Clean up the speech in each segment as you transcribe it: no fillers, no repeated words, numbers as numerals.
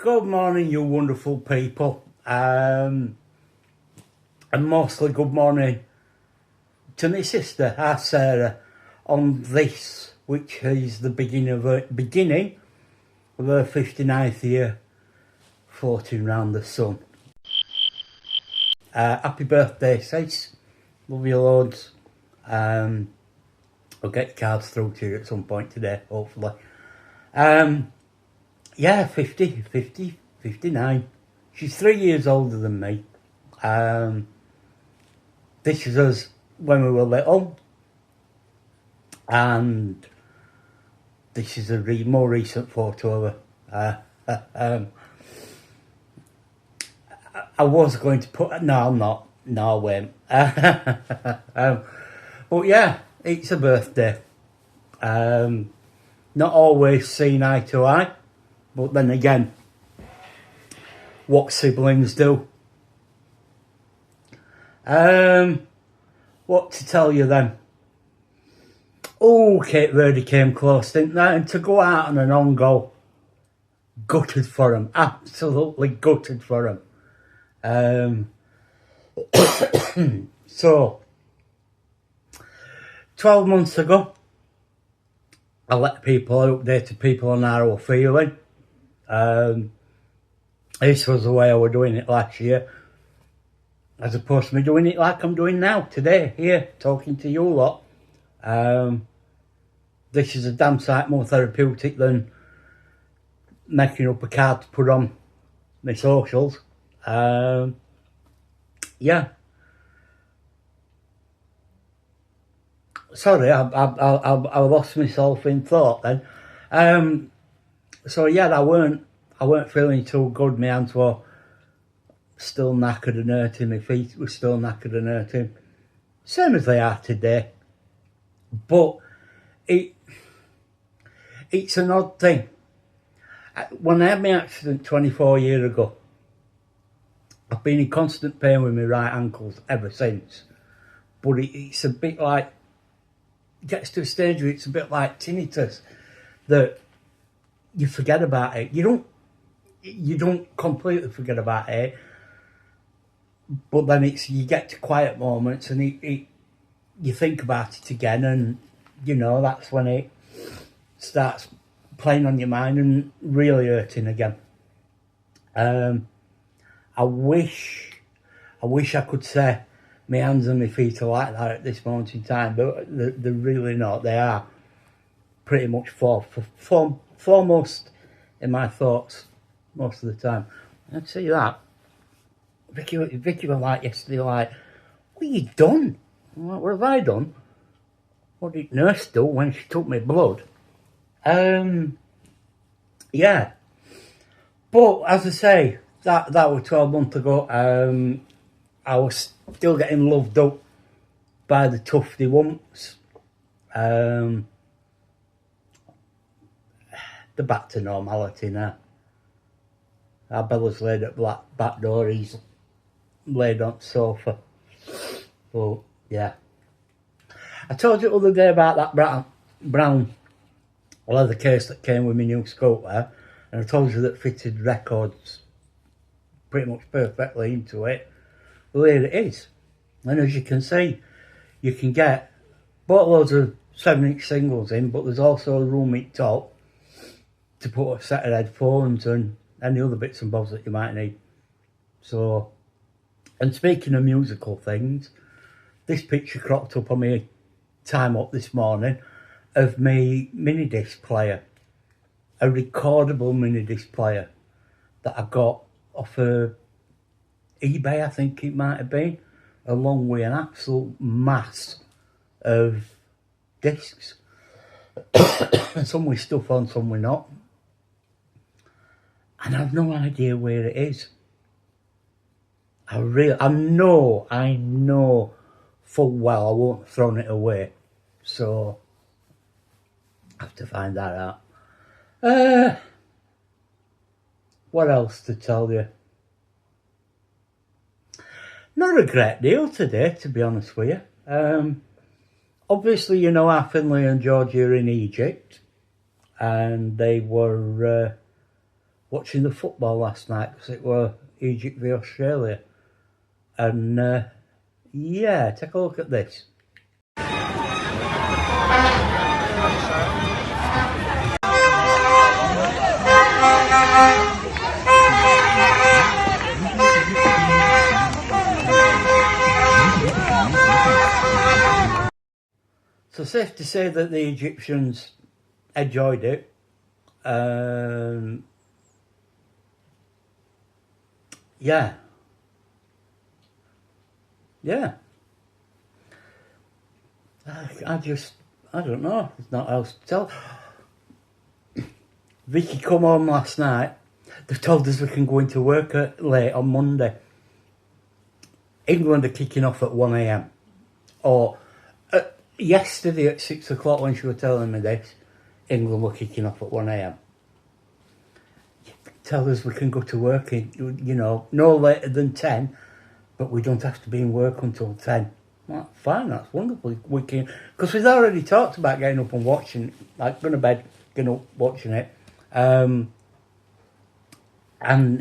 Good morning, you wonderful people. And mostly good morning to my sister, our Sarah, on this, which is the beginning of her 59th year floating round the sun. Happy birthday, sis. Love you loads. I'll get cards through to you at some point today, hopefully. 59. She's 3 years older than me. This is us when we were little. And this is a more recent photo of her. I was going to put... No, I'm not. No, I won't. But yeah, it's a birthday. Not always seen eye to eye. But then again, what siblings do. What to tell you then? Oh, Cape Verde came close, didn't they? And to go out on an on-goal, gutted for them. Absolutely gutted for them. So, 12 months ago, I let people update people on how I was feeling. This was the way I was doing it last year, as opposed to me doing it like I'm doing now, today, here, talking to you lot. This is a damn sight more therapeutic than making up a card to put on my socials. Yeah. Sorry, I lost myself in thought then. So yeah, I weren't feeling too good. My hands were still knackered and hurting. My feet were still knackered and hurting. Same as they are today. But it's an odd thing. When I had my accident 24 years ago, I've been in constant pain with my right ankles ever since. But it's a bit like, it gets to a stage where it's a bit like tinnitus, that you forget about it. You don't completely forget about it, but then you get to quiet moments and you think about it again, and that's when it starts playing on your mind and really hurting again. I wish I could say my hands and my feet are like that at this moment in time, but they're really not. They are pretty much foremost in my thoughts most of the time. I'd say that. Vicky was like yesterday, like, what have you done? I'm like, what have I done? What did nurse do when she took my blood? Yeah. But as I say, that was 12 months ago. I was still getting loved up by the tufty wumps. They're back to normality now. Our Bella's laid at back door, he's laid on the sofa. But yeah. I told you the other day about that brown leather case that came with my new scooter, and I told you that fitted records pretty much perfectly into it. Well, here it is. And as you can see, you can get boatloads of 7-inch singles in, but there's also a room at top to put a set of headphones and any other bits and bobs that you might need. So, and speaking of musical things, this picture cropped up on my time up this morning of my mini disc player, a recordable mini disc player that I got off of eBay, I think it might have been, along with an absolute mass of discs. Some with stuff on, some with not. And I've no idea where it is. I know full well I won't have thrown it away. So, I have to find that out. What else to tell you? Not a great deal today, to be honest with you. Obviously, how Finlay and Georgia are in Egypt, and they were watching the football last night because it were Egypt v Australia. And yeah, take a look at this. So safe to say that the Egyptians enjoyed it. Yeah. Yeah. I don't know. There's not else to tell. Vicky come home last night. They told us we can go into work late on Monday. England are kicking off at 1 a.m. Or yesterday at 6 o'clock when she was telling me this, England were kicking off at 1 a.m. Tell us we can go to work in, no later than 10, but we don't have to be in work until 10. Well, fine, that's wonderful. We can, because we've already talked about getting up and watching, like going to bed, getting up, watching it. And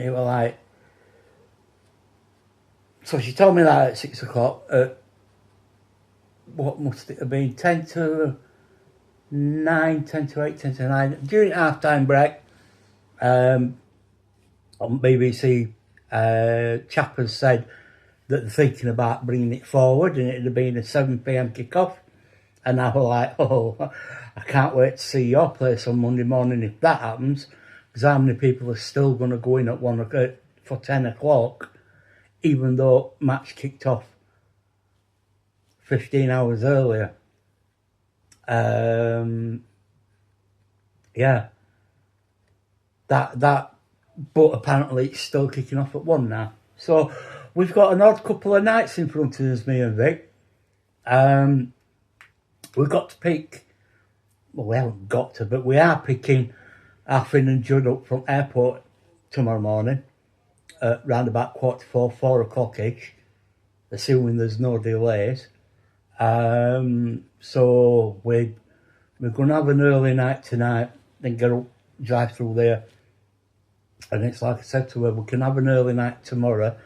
it was like, so she told me that at 6 o'clock. What must it have been? 10 to 9, 10 to 8, 10 to 9. During half-time break, on BBC, Chappers said that they're thinking about bringing it forward, and it'd have been a 7 p.m. kickoff. And I was like, oh, I can't wait to see your place on Monday morning if that happens, because how many people are still going to go in at 1 o'clock for 10 o'clock, even though match kicked off 15 hours earlier. Yeah. That, but apparently it's still kicking off at 1 now. So we've got an odd couple of nights in front of us, me and Vic. We've got to pick, well, we haven't got to, but we are picking Afrin and Judd up from airport tomorrow morning at round about 4:45, 4 o'clock-ish, assuming there's no delays. So we're going to have an early night tonight, then get up, drive through there. And it's like I said to her, we can have an early night tomorrow.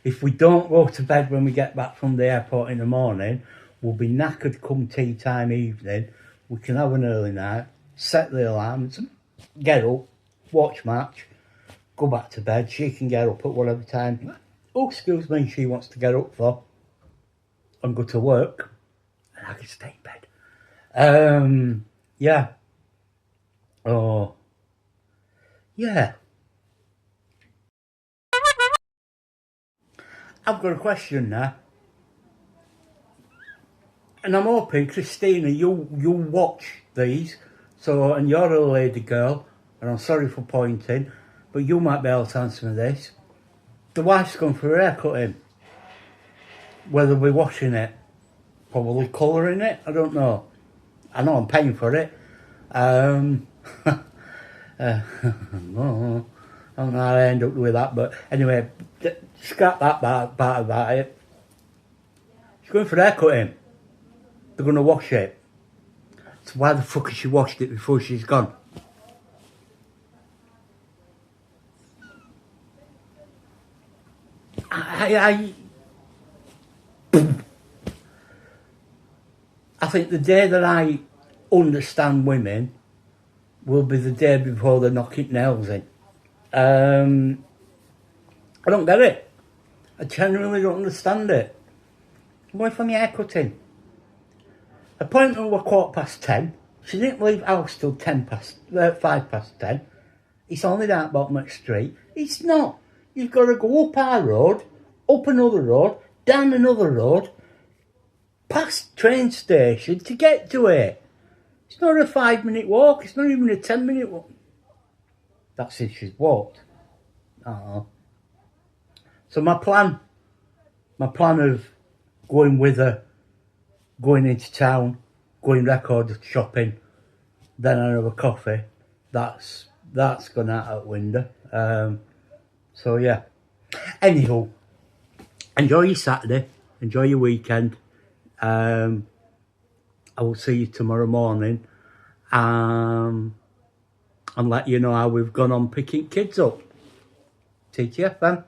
If we don't go to bed when we get back from the airport in the morning, we'll be knackered come tea time evening. We can have an early night, set the alarms, get up, watch match, go back to bed. She can get up at whatever time, oh, excuse me, she wants to get up for, and go to work. And I can stay in bed. Yeah. Oh. Yeah. I've got a question now. And I'm hoping, Christina, you watch these. So, and you're a lady girl, and I'm sorry for pointing, but you might be able to answer me this. The wife's gone for her haircutting. Whether we're washing it, probably colouring it, I don't know. I know I'm paying for it. No, I don't know how I end up with that, but anyway, scrap that part about it. She's going for haircutting. They're going to wash it. So why the fuck has she washed it before she's gone? I think the day that I understand women will be the day before they're knocking nails in. I don't get it. I genuinely don't understand it. I'm going for my hair cutting. Appointment was 10:15. She didn't leave house till 5 past 10. It's only down Bottom Street. It's not. You've got to go up our road, up another road, down another road, past train station to get to it. It's not a 5-minute walk. It's not even a 10-minute walk. That's if she's walked. So my plan of going with her, going into town, going record shopping, then I have a coffee, that's gone out the window. So yeah. Anywho, enjoy your Saturday, enjoy your weekend. I will see you tomorrow morning. And and let you know how we've gone on picking kids up. TTFN.